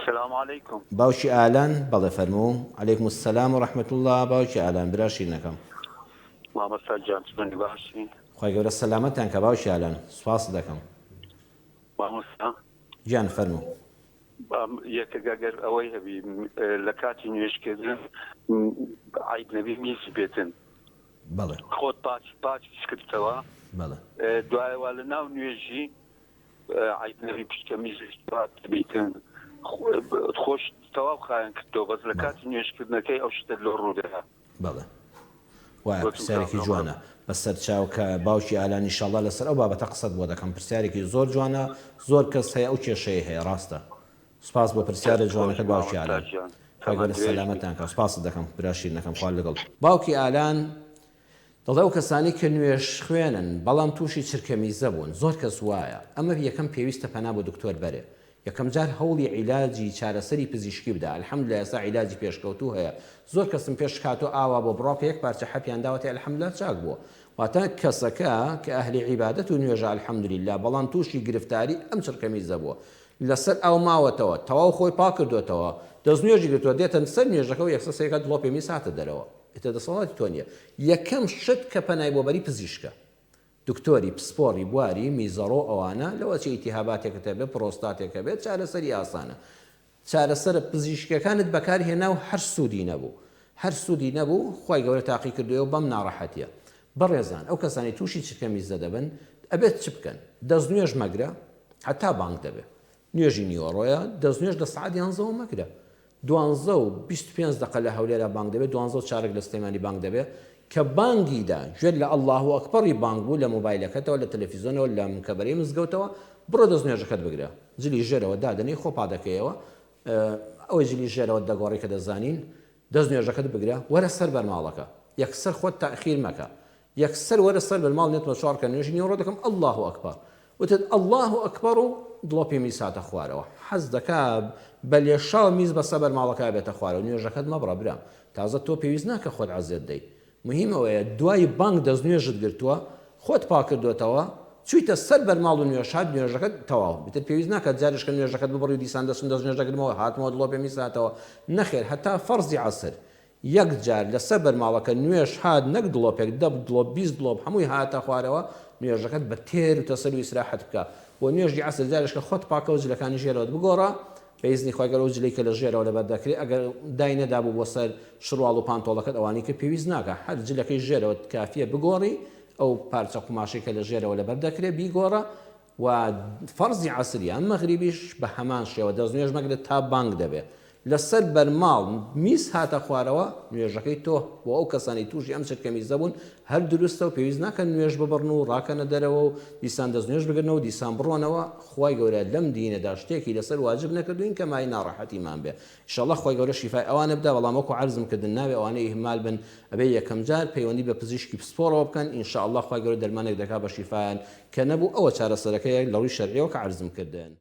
السلام عليكم. باوشی ئالان بەڵێ فەرموو. عەلەیکم السەلام و ڕەحمەت الله. باوکی ئالان برا شیرنەکەم، محمد سجاد بن باشي. خی گەورە سەلامەتیان کە باوکی ئالان، سوپاس دەکەم. مامۆستا گیان فەرموو. یەکەگەر ئەوەی هەبی لە کاتی نوێژکردن عیب نەبی میزی بێتن، بەڵێ خۆت پاچیش کردتەوە، بەڵێ دوایەوە لە ناو نوێژی عیب نەبی پشتکە میزی بیتن خۆش تەواو خایەن کردەوە، بەس لە کاتی نوێژکردنەکەی ئەو شتە لۆ ڕوودەها. بەڵێ وایە پرسیارێکی جوانە بەسەر چاو کە باوکی ئالان ئینشاڵڵا لەسەر ئەو بابەتە قسەت بۆ دەکەم. پرسیارێکی زۆر جوانە، زۆر کەس هەیە ئەو کێشەیە هەیە، ڕاستە. سوپاس بۆ پرسیارە جوانەکە باوکی ئالان، خی گەورە سەلامەتیان کە. سوپاست دەکەم برا شیرنەکەم، خوا لەگەڵ. باوکی ئالان دەڵێ ئەو کەسانی کە نوێژ خوێنن بەڵام تووشی چرکەمیزە بوون، زۆر کەس وایە. ئەمە یەکەم پێویستە پەنا بۆ دکتۆر بەرێ، یەکەم جار هەوڵی عیلاجی چارەسەری پزیشکی بدە. الحەمدولایە ئێستا عیلاجی پێشکەوتوو هەیە، زۆر کەسم پێش کاتۆ ئاوا بۆ بڕۆکە یەک پارچە حەپیان داوەتی الحەمدولایە چاک بووە. واتە کەسەکە کە ئەهلی عیبادەت و نوێژە الحەمدولیلا، بەڵام تووشی گرفتاری ئەم چرکەمیزە بووە، لەسەر ئەو ماوەتەوە تەواو خۆی پاک کردوێتەوە، دەستنوێژی گرتووە، دێتە سەر نوێژەکە و یەکسە سێکات دڵۆ پێمی ساتە دەرەوە، ئێتە دەسەڵاتی تۆ نییە. یەکەم شت کە پەنای بۆ بەری پزیشکە، دکتۆری پسپۆڕی بواری میزەڕۆ ئەوانە لەوە چی ئیتیهاباتێکە بێت، پرۆستاتێکە بێت، چارەسەری ئاسانە. چارەسەر پزیشکەکانت بەکارهێنا و هەر سوودی نەبوو، هەر سوودی نەبوو، خی گەورە تاقی کردووە بەم ناڕەحەتیە. بەڕێزان ئەو کەسانی تووشی چرکەمیزە دەبن ئەبێت چ بکەن؟ دەستنوێژ مەگرە، هەتا بانگ دەبێت. نوێژی نیوەڕۆیە دەستنوێژ لە سعات 11 مەگرە، 12 و 25 دقە لە هەولێرە بانگ دەبێت، 12 چارێک لە سلێمانی بانگ دەبێت کە بانگیدا گوێت لە ئەڵڵاه ئەکبەری بانگ بوو لە مۆبایلەکەتەوە، لە تەلەڤیزیۆنەوە، لە مکەبەرەی مزگەوتەوە، بڕۆ دەستنوێژەکەت بگرە، جلی ژێرەوە دادنی خۆپا دەکەیەوە، ئەوەی جلی ژێرەوە دەگۆڕی کە دەزانین، دەستنوێژەکەت بگرە، وەرە سەر بەرماڵەکە، یەکسەر خۆت تاخیر مەکە، یەکسەر وەرە سەر بەرماڵ نێتمە چوارکە نوێژی نیوەڕۆ دەکەم ئەڵڵاه ئەکبەر، وتت ئەڵڵاه ئەکبەر و دڵۆ پێمی ساتە خوارەوە، حەز دەکا بە لێشاو میز بەسە بەرماڵەکە بێتە خوارەوە، نوێژەکەت مەبڕە برام، تازە تۆ پێویست ناکە خۆت عەزێت دەیت. مهمەوەیە دوای بانگ دەستنوێژت گرتووە، خۆت پاکردوێتەوە، چوویتە سەر بەرماڵ و نوێژات، نوێژەکەت تەواو بتر پێویست ناکات جارشکە نوێژەکەت ببڕی دیسان دەستن دەستنوێژەکەمەوە هاتمەوە دڵۆ پێمی ساتەوە، نەخێر هەتا فەرزی عەسر یەک جار لەسەر بەرماڵەکە نوێژ هات، نەک دڵۆپێک 10 دڵۆ 20 دڵۆ هەمووی هاتە خوارەوە، نوێژەکەت بە تێر و تەسەل و ئیسراحەت بکە. بۆ نوێژی عەسر جارشکە خۆت پاکە و جلەکانی ژێرەوەت بگۆڕە، بەئیزنی خی گەورە و جلەی کە لە ژێرەوە لەبەر دەکرێت، ئەگەر دای نەدابوو بۆ سەر شڕواڵ و پانتۆڵەکەت ئەوانی کە پێویست ناکە، هەر جلەکەی ژێرەوە کافیە بگۆڕی، ئەو پارچە قوماشەی کە لە ژێرەوە لەبەر دەکرێت بیگۆڕە، و فەرزی عەسریان مەغریبیش بە هەمان شێوە دەستنوێژ مەگرێت تا بانگ دەبێت، لەسەر بەرماڵ میز هاتە خوارەوە، نوێژەکەی تۆ بۆ ئەو کەسانی تووشی ئەم چرکەمیزە بوون هەر دروستە و پێویست ناکە نوێژ ببڕن و ڕاکەنە دەرەوە و دیسان دەستنوێژ بگرنەوە، دیسان بڕۆنەوە. خی گەورە لەم دینەدا شتێکی لەسەر واجب نەکردوین کە مای ناڕەحەتیمان بێ. ئینشاءڵڵا خی گەورە شیفای ئەوانە بدا، بەڵام وەکو عەرزم کردن ناوێ ئەوانەی ئیهمال بن، ئەبێ یەکەم جار پەیوەندی بە پزیشکی پسپۆڕەوە بکەن، ئینشاءڵڵا خی گەورە دەرمانێک دەکات بە شیفایان کە نەبوو ئەوە چارەسەرەکەی لەڕووی شەرعیەوە کە عەرزم کردن.